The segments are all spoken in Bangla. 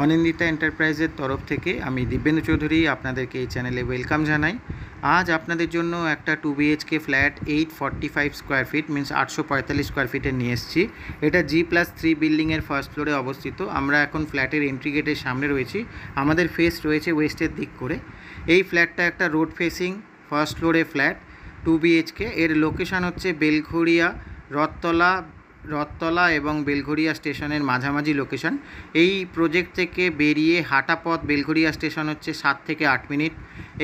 অনিন্দিতা এন্টারপ্রাইজের তরফ থেকে আমি দিব্যেন্দু চৌধুরী আপনাদেরকে এই চ্যানেলে ওয়েলকাম জানাই। আজ আপনাদের জন্য একটা 2 BHK flat 845 square feet means 845 square ফিটের নিয়ে এসেছি। এটা G+3 বিল্ডিংয়ের ফার্স্ট ফ্লোরে অবস্থিত। আমরা এখন ফ্ল্যাটের এন্ট্রি গেটের সামনে রয়েছি। আমাদের ফেস রয়েছে ওয়েস্টের দিক করে। এই ফ্ল্যাটটা একটা রোড ফেসিং ফার্স্ট ফ্লোরে ফ্ল্যাট 2 BHK। এর লোকেশান হচ্ছে বেলঘড়িয়া রথতলা এবং বেলঘড়িয়া স্টেশনের মাঝামাঝি লোকেশন। এই প্রজেক্ট থেকে বেরিয়ে হাঁটা পথ বেলঘড়িয়া স্টেশন হচ্ছে 7 থেকে 8 মিনিট।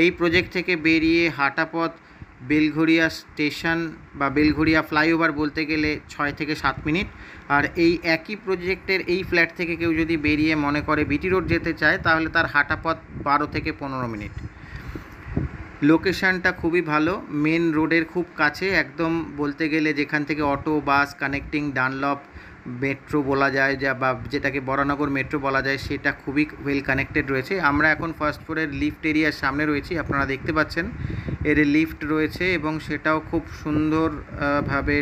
এই প্রজেক্ট থেকে বেরিয়ে হাঁটা পথ বেলঘড়িয়া স্টেশন বা বেলঘড়িয়া ফ্লাইওভার বলতে গেলে 6 থেকে 7 মিনিট। আর এই একই প্রজেক্টের এই ফ্ল্যাট থেকে কেউ যদি বেরিয়ে মনে করে বিটি রোড যেতে চায় তাহলে তার হাঁটা পথ 12 থেকে 15 মিনিট। লোকেশানটা খুবই ভালো, মেন রোডের খুব কাছে, একদম বলতে গেলে যেখান থেকে auto bus connecting Dunlop metro বলা যায় বা যেটাকে বরানগর মেট্রো বলা যায় সেটা খুবই ওয়েল কানেক্টেড রয়েছে। আমরা এখন ফার্স্ট ফ্লোরের লিফট এরিয়ার সামনে রয়েছি, আপনারা দেখতে পাচ্ছেন এর লিফট রয়েছে এবং সেটাও খুব সুন্দরভাবে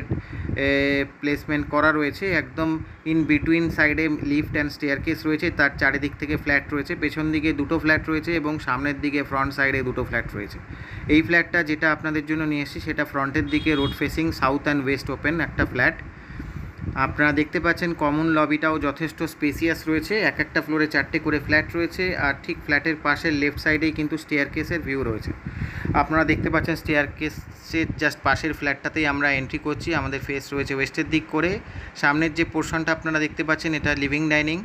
প্লেসমেন্ট করা রয়েছে। একদম ইন বিটুইন সাইডে লিফট অ্যান্ড স্টেয়ারকেস রয়েছে, তার চারিদিক থেকে ফ্ল্যাট রয়েছে, পেছন দিকে দুটো ফ্ল্যাট রয়েছে এবং সামনের দিকে ফ্রন্ট সাইডে দুটো ফ্ল্যাট রয়েছে। এই ফ্ল্যাটটা যেটা আপনাদের জন্য নিয়ে এসেছি সেটা ফ্রন্টের দিকে road facing south and West open একটা ফ্ল্যাট। আপনারা দেখতে পাচ্ছেন কমন লবিটাও যথেষ্ট স্পেসিয়াস রয়েছে। একটা ফ্লোরে 4টে করে ফ্ল্যাট রয়েছে আর ঠিক ফ্ল্যাটের পাশের লেফট সাইডেই কিন্তু স্টেয়ারকেসের ভিউ রয়েছে। আপনারা দেখতে পাচ্ছেন স্টেয়ারকেসের জাস্ট পাশের ফ্ল্যাটটাতেই আমরা এন্ট্রি করছি। আমাদের ফেস রয়েছে ওয়েস্টের দিক করে। সামনের যে পোর্শনটা আপনারা দেখতে পাচ্ছেন এটা লিভিং ডাইনিং।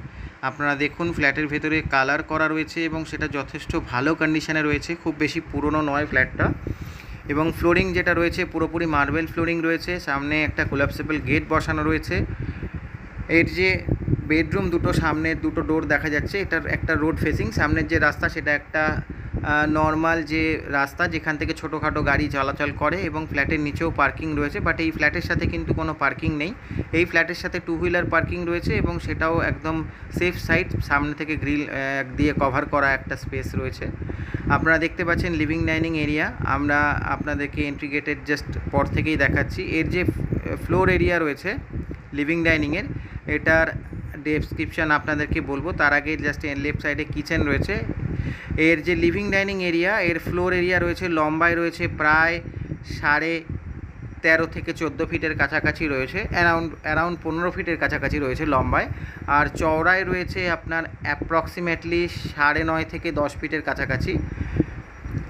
আপনারা দেখুন ফ্ল্যাটের ভেতরে কালার করা রয়েছে এবং সেটা যথেষ্ট ভালো কন্ডিশনে রয়েছে, খুব বেশি পুরনো নয় ফ্ল্যাটটা। এবং ফ্লোরিং যেটা রয়েছে পুরোপুরি মার্বেল ফ্লোরিং রয়েছে। সামনে একটা কোলাপসেবল গেট বসানো রয়েছে। এর যে বেডরুম দুটো সামনের দুটো ডোর দেখা যাচ্ছে, এটার একটা রোড ফেসিং। সামনের যে রাস্তা সেটা একটা নর্মাল যে রাস্তা যেখান থেকে ছোটোখাটো গাড়ি চলাচল করে এবং ফ্ল্যাটের নিচেও পার্কিং রয়েছে, বাট এই ফ্ল্যাটের সাথে কিন্তু কোনো পার্কিং নেই। এই ফ্ল্যাটের সাথে 2 হুইলার পার্কিং রয়েছে এবং সেটাও একদম সেফ সাইড, সামনে থেকে গ্রিল দিয়ে কভার করা একটা স্পেস রয়েছে। আপনারা দেখতে পাচ্ছেন লিভিং ডাইনিং এরিয়া। আমরা আপনাদেরকে এন্ট্রি গেটের জাস্ট পর থেকেই দেখাচ্ছি। এর যে ফ্লোর এরিয়া রয়েছে লিভিং ডাইনিংয়ের, এটার ডেসক্রিপশান আপনাদেরকে বলবো, তার আগে জাস্ট লেফট সাইডে কিচেন রয়েছে। এর যে লিভিং ডাইনিং এরিয়া এর ফ্লোর এরিয়া রয়েছে লম্বায় রয়েছে প্রায় 13.5 থেকে 14 ফিটের কাছাকাছি রয়েছে, অ্যারাউন্ড 15 ফিটের কাছাকাছি রয়েছে লম্বায়। আর চওড়ায় রয়েছে আপনার অ্যাপ্রক্সিমেটলি 9.5 থেকে 10 ফিটের কাছাকাছি।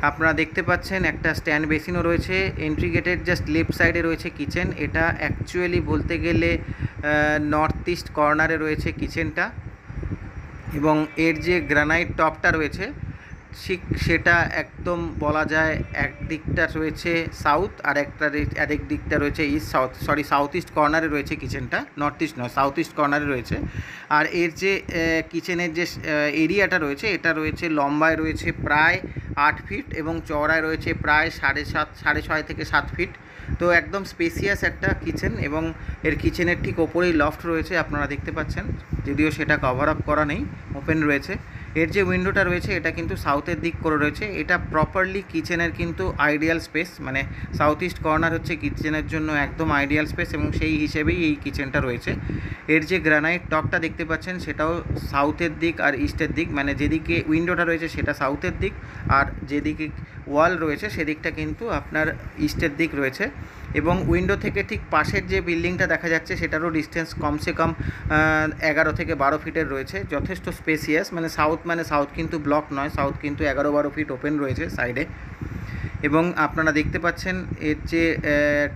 আপনারা দেখতে পাচ্ছেন একটা স্ট্যান্ড বেসিনও রয়েছে। এন্ট্রি গেটের জাস্ট লেফট সাইডে রয়েছে কিচেন। এটা অ্যাকচুয়ালি বলতে গেলে নর্থ ইস্ট কর্নারে রয়েছে কিচেনটা এবং এর যে গ্রানাইট টপটা রয়েছে ঠিক সেটা একদম বলা যায় একদিকটা রয়েছে সাউথ আর আরেক দিকটা রয়েছে সাউথ ইস্ট কর্নারে রয়েছে কিচেনটা, নর্থ ইস্ট নয় সাউথ ইস্ট কর্নারে রয়েছে। আর এর যে কিচেনের যে এরিয়াটা রয়েছে এটা রয়েছে লম্বায় রয়েছে প্রায় 8 ফিট এবং চওড়ায় রয়েছে প্রায় 6.5 থেকে 7 ফিট। তো একদম স্পেসিয়াস একটা কিচেন এবং এর কিচেনের ঠিক ওপরেই লফট রয়েছে, আপনারা দেখতে পাচ্ছেন, যদিও সেটা কভার আপ করা নেই, ওপেন রয়েছে। এর যে উইন্ডোটা রয়েছে এটা কিন্তু সাউথের দিক করে রয়েছে। এটা প্রপারলি কিচেনের কিন্তু আইডিয়াল স্পেস, মানে সাউথ ইস্ট কর্নার হচ্ছে কিচেনের জন্য একদম আইডিয়াল স্পেস এবং সেই হিসেবেই এই কিচেনটা রয়েছে। এর যে গ্রানাইট টপটা দেখতে পাচ্ছেন সেটাও সাউথের দিক আর ইস্টের দিক, মানে যেদিকে উইন্ডোটা রয়েছে সেটা সাউথের দিক আর যেদিকে ওয়াল রয়েছে সেদিকটা কিন্তু আপনার ইস্টের দিক রয়েছে। এবং উইন্ডো থেকে ঠিক পাশের যে বিল্ডিংটা দেখা যাচ্ছে সেটারও ডিস্টেন্স কমসে কম 11 থেকে 12 ফিটের রয়েছে, যথেষ্ট স্পেসিয়াস। মানে সাউথ কিন্তু ব্লক নয়, সাউথ কিন্তু 11-12 ফিট ওপেন রয়েছে সাইডে। এবং আপনারা দেখতে পাচ্ছেন এর যে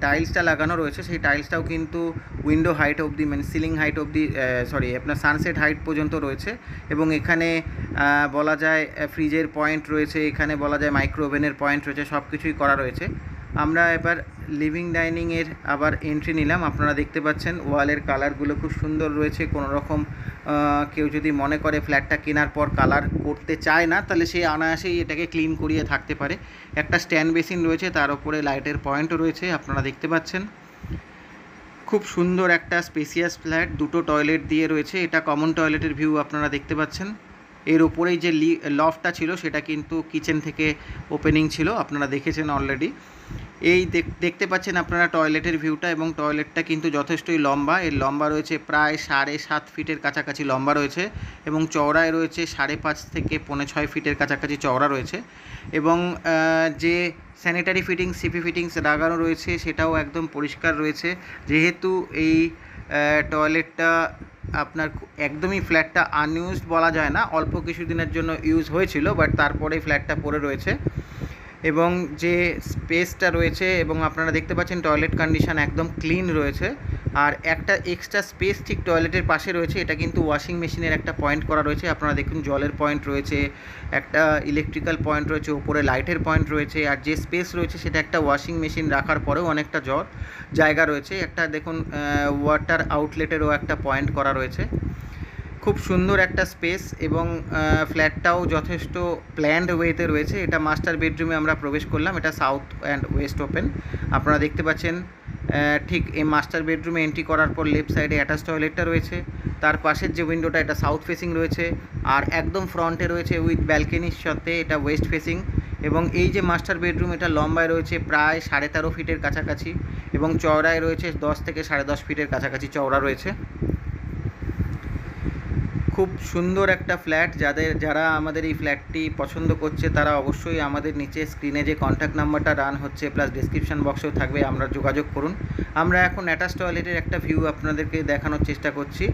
টাইলসটা লাগানো রয়েছে সেই টাইলসটাও কিন্তু উইন্ডো হাইট অবধি, মানে সিলিং হাইট অবধি, আপনার সানসেট হাইট পর্যন্ত রয়েছে। এবং এখানে বলা যায় ফ্রিজের পয়েন্ট রয়েছে, এখানে বলা যায় মাইক্রো ওভেনের পয়েন্ট রয়েছে, সব কিছুই করা রয়েছে। আমরা এবার লিভিং ডাইনিংয়ের আবার এন্ট্রি নিলাম। আপনারা দেখতে পাচ্ছেন ওয়ালের কালারগুলো খুব সুন্দর রয়েছে। কোনো রকম কেউ যদি মনে করে ফ্ল্যাটটা কেনার পর কালার করতে চায় না তাহলে সে অনায়াসেই এটাকে ক্লিন করিয়ে থাকতে পারে। একটা স্ট্যান্ড বেসিন রয়েছে, তার উপরে লাইটের পয়েন্টও রয়েছে, আপনারা দেখতে পাচ্ছেন। খুব সুন্দর একটা স্পেসিয়াস ফ্ল্যাট, দুটো টয়লেট দিয়ে রয়েছে। এটা কমন টয়লেটের ভিউ আপনারা দেখতে পাচ্ছেন। এর উপরেই যে লফটটা ছিল সেটা কিন্তু কিচেন থেকে ওপেনিং ছিল, আপনারা দেখেছেন অলরেডি। এই দেখতে পাচ্ছেন আপনারা টয়লেটের ভিউটা, এবং টয়লেটটা কিন্তু যথেষ্টই লম্বা। এর লম্বা রয়েছে প্রায় 7.5 ফিটের কাছাকাছি লম্বা রয়েছে, এবং চওড়ায় রয়েছে 5.5 থেকে 5.5 ফিটের কাছাকাছি চওড়া রয়েছে। এবং যে স্যানিটারি ফিটিংস, সিপি ফিটিংস লাগানো রয়েছে সেটাও একদম পরিষ্কার রয়েছে। যেহেতু এই টয়লেটটা আপনার একদমই ফ্ল্যাটটা আনইউজড বলা যায় না, অল্প কিছুদিনের জন্য ইউজ হয়েছিল, বাট তারপরে ফ্ল্যাটটা পড়ে রয়েছে। এবং যে স্পেসটা রয়েছে, এবং আপনারা দেখতে পাচ্ছেন টয়লেট কন্ডিশন একদম ক্লিন রয়েছে। আর একটা এক্সট্রা স্পেস ঠিক টয়লেটের পাশে রয়েছে, এটা কিন্তু ওয়াশিং মেশিনের একটা পয়েন্ট করা রয়েছে। আপনারা দেখুন জলের পয়েন্ট রয়েছে, একটা ইলেকট্রিক্যাল পয়েন্ট রয়েছে, উপরে লাইটের পয়েন্ট রয়েছে। আর যে স্পেস রয়েছে সেটা একটা ওয়াশিং মেশিন রাখার পরেও অনেকটা জায়গা রয়েছে। একটা দেখুন ওয়াটার আউটলেটেরও একটা পয়েন্ট করা রয়েছে। খুব সুন্দর একটা স্পেস, এবং ফ্ল্যাটটাও যথেষ্ট প্ল্যান্ড ওয়েতে রয়েছে। এটা মাস্টার বেডরুমে আমরা প্রবেশ করলাম, এটা সাউথ অ্যান্ড ওয়েস্ট ওপেন। আপনারা দেখতে পাচ্ছেন ঠিক এই মাস্টার বেডরুমে এন্ট্রি করার পর লেফট সাইডে অ্যাটাচ টয়লেটটা রয়েছে, তার পাশের যে উইন্ডোটা এটা সাউথ ফেসিং রয়েছে, আর একদম ফ্রন্টে রয়েছে উইথ ব্যালকনির সাথে এটা ওয়েস্ট ফেসিং। এবং এই যে মাস্টার বেডরুম, এটা লম্বায় রয়েছে প্রায় 13.5 ফিটের কাছাকাছি, এবং চওড়ায় রয়েছে 10 থেকে 10.5 ফিটের কাছাকাছি চওড়া রয়েছে। খুব সুন্দর একটা ফ্ল্যাট। যারা আমাদের এই ফ্ল্যাটটি পছন্দ করছে তারা অবশ্যই আমাদের নিচে স্ক্রিনে যে কন্ট্যাক্ট নাম্বারটা রান হচ্ছে প্লাস ডেসক্রিপশন বক্সেও থাকবে, আমরা যোগাযোগ করুন। আমরা এখন অ্যাটাচ টয়লেটের একটা ভিউ আপনাদেরকে দেখানোর চেষ্টা করছি।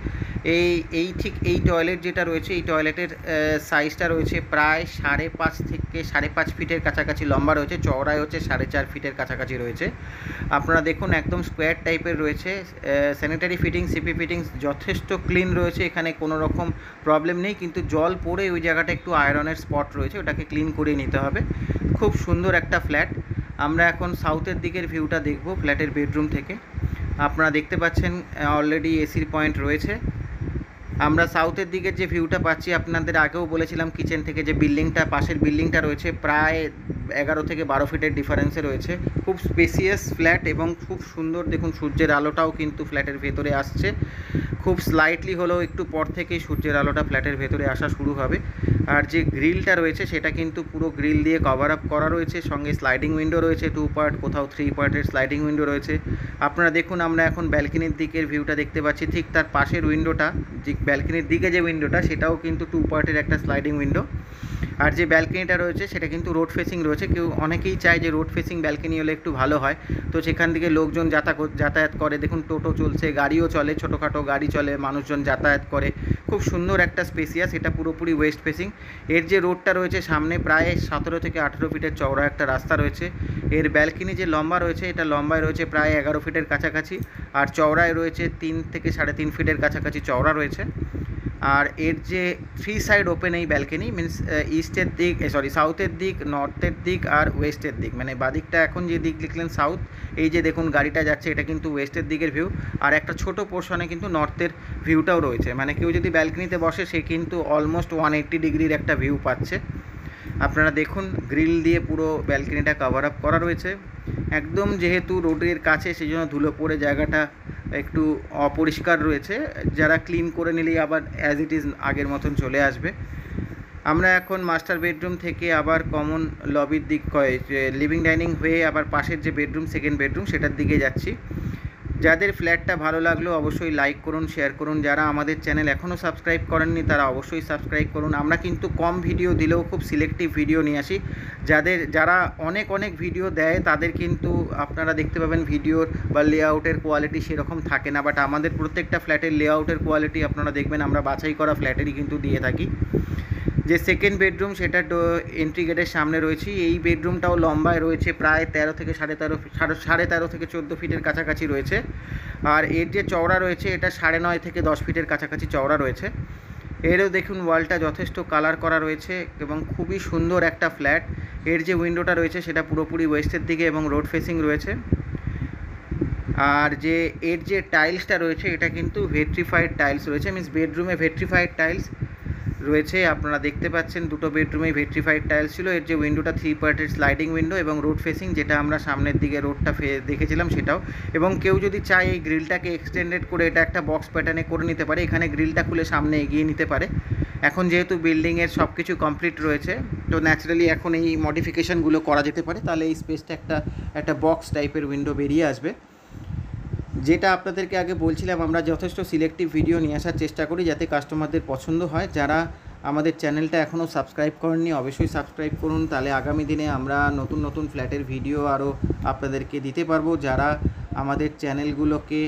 ঠিক এই টয়লেট যেটা রয়েছে, এই টয়লেটের সাইজটা রয়েছে প্রায় 5.5 থেকে 5.5 ফিটের কাছাকাছি লম্বা রয়েছে, চওড়ায় হচ্ছে 4.5 ফিটের কাছাকাছি রয়েছে। আপনারা দেখুন একদম স্কোয়ার টাইপের রয়েছে। স্যানিটারি ফিটিংস, সিপি ফিটিংস যথেষ্ট ক্লিন রয়েছে, এখানে কোনো রকম প্রবলেম নেই। কিন্তু জল পড়ে ওই জায়গাটা একটু আয়রনের স্পট রয়েছে, ওটাকে ক্লিন করে নিতে হবে। খুব সুন্দর একটা ফ্ল্যাট। আমরা এখন সাউথের দিকের ভিউটা দেখব ফ্ল্যাটের বেডরুম থেকে। আপনারা দেখতে পাচ্ছেন অলরেডি এসির পয়েন্ট রয়েছে। আমরা সাউথের দিকের যে ভিউটা পাচ্ছি, আপনাদের আগেও বলেছিলাম কিচেন থেকে যে পাশের বিল্ডিংটা রয়েছে প্রায় 11 থেকে 12 ফিটের ডিফারেন্সে রয়েছে। খুব স্পেসিয়াস ফ্ল্যাট, এবং খুব সুন্দর। দেখুন সূর্যের আলোটাও কিন্তু ফ্ল্যাটের ভেতরে আসছে। খুব স্লাইটলি হলেও একটু পর থেকেই সূর্যের আলোটা ফ্ল্যাটের ভেতরে আসা শুরু হবে। আর যে গ্রিলটা রয়েছে সেটা কিন্তু পুরো গ্রিল দিয়ে কভার আপ করা রয়েছে, সঙ্গে স্লাইডিং উইন্ডো রয়েছে 2 পার্ট, কোথাও 3 পার্টের স্লাইডিং উইন্ডো রয়েছে। আপনারা দেখুন আমরা এখন ব্যালকনির দিকের ভিউটা দেখতে পাচ্ছি, ঠিক তার পাশের উইন্ডোটা, যে ব্যালকনির দিকে যে উইন্ডোটা সেটাও কিন্তু 2 পার্টের একটা স্লাইডিং উইন্ডো। আর যে ব্যালকনিটা রয়েছে সেটা কিন্তু রোড ফেসিং রয়েছে। অনেকেই চায় যে রোড ফেসিং ব্যালকনি হলে একটু ভালো হয়, তো সেখান থেকে লোকজন যাতায়াত করে। দেখুন টোটো চলছে, গাড়িও চলে, ছোটোখাটো গাড়ি চলে, মানুষজন যাতায়াত করে। খুব সুন্দর একটা স্পেসিয়াস, এটা পুরোপুরি ওয়েস্ট ফেসিং। এর যে রোডটা রয়েছে সামনে প্রায় 17 থেকে 18 ফিটের চওড়া একটা রাস্তা রয়েছে। এর ব্যালকনি যে লম্বা রয়েছে, এটা লম্বায় রয়েছে প্রায় 11 ফিটের কাছাকাছি, আর চওড়ায় রয়েছে 3 থেকে 3.5 ফিটের কাছাকাছি চওড়া রয়েছে। আর এর যে 3 সাইড ওপেন এই ব্যালকনি, মিনস ইস্টের দিক, সাউথের দিক, নর্থের দিক আর ওয়েস্টের দিক। মানে বাদিকটা এখন যে দিক লিখলেন সাউথ, এই যে দেখুন গাড়িটা যাচ্ছে এটা কিন্তু ওয়েস্টের দিকের ভিউ। আর একটা ছোট পোর্শনে কিন্তু নর্থের ভিউটাও রয়েছে, মানে কেউ যদি ব্যালকনিতে বসে সে কিন্তু অলমোস্ট 180 ডিগ্রির একটা ভিউ পাচ্ছে। আপনারা দেখুন গ্রিল দিয়ে পুরো ব্যালকনিটা কভার আপ করা রয়েছে। একদম যেহেতু রোডের কাছে সেই জন্য ধুলো পড়ে জায়গাটা একটু অপরিষ্কার রয়েছে, যারা ক্লিন করে নিলেই আবার অ্যাজ ইট ইজ আগের মতন চলে আসবে। আমরা এখন মাস্টার বেডরুম থেকে আবার কমন লবির দিক লিভিং ডাইনিং হয়ে আবার পাশের যে বেডরুম, সেকেন্ড বেডরুম, সেটার দিকে যাচ্ছি। যাদের ফ্ল্যাটটা ভালো লাগলো অবশ্যই লাইক করুন, শেয়ার করুন। যারা আমাদের চ্যানেল এখনও সাবস্ক্রাইব করেননি তারা অবশ্যই সাবস্ক্রাইব করুন। আমরা কিন্তু কম ভিডিও দিলেও খুব সিলেক্টিভ ভিডিও নিয়ে আসি। যারা অনেক ভিডিও দেয় তাদের কিন্তু আপনারা দেখতে পাবেন ভিডিওর বা লেআউটের কোয়ালিটি সেরকম থাকে না, বাট আমাদের প্রত্যেকটা ফ্ল্যাটের লেআউটের কোয়ালিটি আপনারা দেখবেন আমরা বাছাই করা ফ্ল্যাটেরই কিন্তু দিয়ে থাকি। যে সেকেন্ড বেডরুম সেটা এন্ট্রি গেটের সামনে রয়েছে। এই বেডরুমটাও লম্বায় রয়েছে প্রায় 13 থেকে 13.5 থেকে 14 ফিটের কাছাকাছি রয়েছে। আর এর যে চওড়া রয়েছে এটা 9.5 থেকে 10 ফিটের কাছাকাছি চওড়া রয়েছে। এরও দেখুন ওয়ালটা যথেষ্ট কালার করা রয়েছে এবং খুবই সুন্দর একটা ফ্ল্যাট। এর যে উইন্ডোটা রয়েছে সেটা পুরোপুরি ওয়েস্টের দিকে এবং রোড ফেসিং রয়েছে। আর এর যে টাইলসটা রয়েছে এটা কিন্তু ভেট্রিফাইড টাইলস রয়েছে, মিনস বেডরুমে ভেট্রিফাইড টাইলস রয়েছে। আপনারা দেখতে পাচ্ছেন দুটো বেডরুমেই ভেট্রিফাইড টাইলস ছিল। এর যে উইন্ডোটা 3 পার্টের স্লাইডিং উইন্ডো এবং রোড ফেসিং, যেটা আমরা সামনের দিকে রোডটা দেখেছিলাম সেটাও। এবং কেউ যদি চায় এই গ্রিলটাকে এক্সটেন্ডেড করে এটা একটা বক্স প্যাটার্নে করে নিতে পারে, এখানে গ্রিলটা খুলে সামনে এগিয়ে নিতে পারে। এখন যেহেতু বিল্ডিংয়ের সব কিছু কমপ্লিট রয়েছে তো ন্যাচারালি এখন এই মডিফিকেশানগুলো করা যেতে পারে, তাহলে এই স্পেসটা একটা বক্স টাইপের উইন্ডো বেরিয়ে আসবে। যেটা আপনাদেরকে আগে বলছিলাম, আমরা যথেষ্ট সিলেক্টিভ ভিডিও নিয়ে আসার চেষ্টা করি যাতে কাস্টমারদের পছন্দ হয়। যারা আমাদের চ্যানেলটা এখনও সাবস্ক্রাইব করেননি অবশ্যই সাবস্ক্রাইব করুন, তাহলে আগামী দিনে আমরা নতুন নতুন ফ্ল্যাটের ভিডিও আরও আপনাদেরকে দিতে পারবো। যারা আমাদের চ্যানেলগুলোকে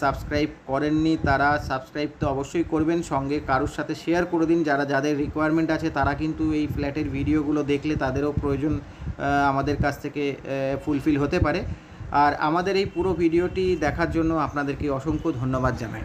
সাবস্ক্রাইব করেননি তারা সাবস্ক্রাইব তো অবশ্যই করবেন, সঙ্গে কারোর সাথে শেয়ার করে দিন। যাদের রিকোয়ারমেন্ট আছে তারা কিন্তু এই ফ্ল্যাটের ভিডিওগুলো দেখলে তাদেরও প্রয়োজন আমাদের কাছ থেকে ফুলফিল হতে পারে। আর আমাদের এই পুরো ভিডিওটি দেখার জন্য আপনাদেরকে অসংখ্য ধন্যবাদ জানাই।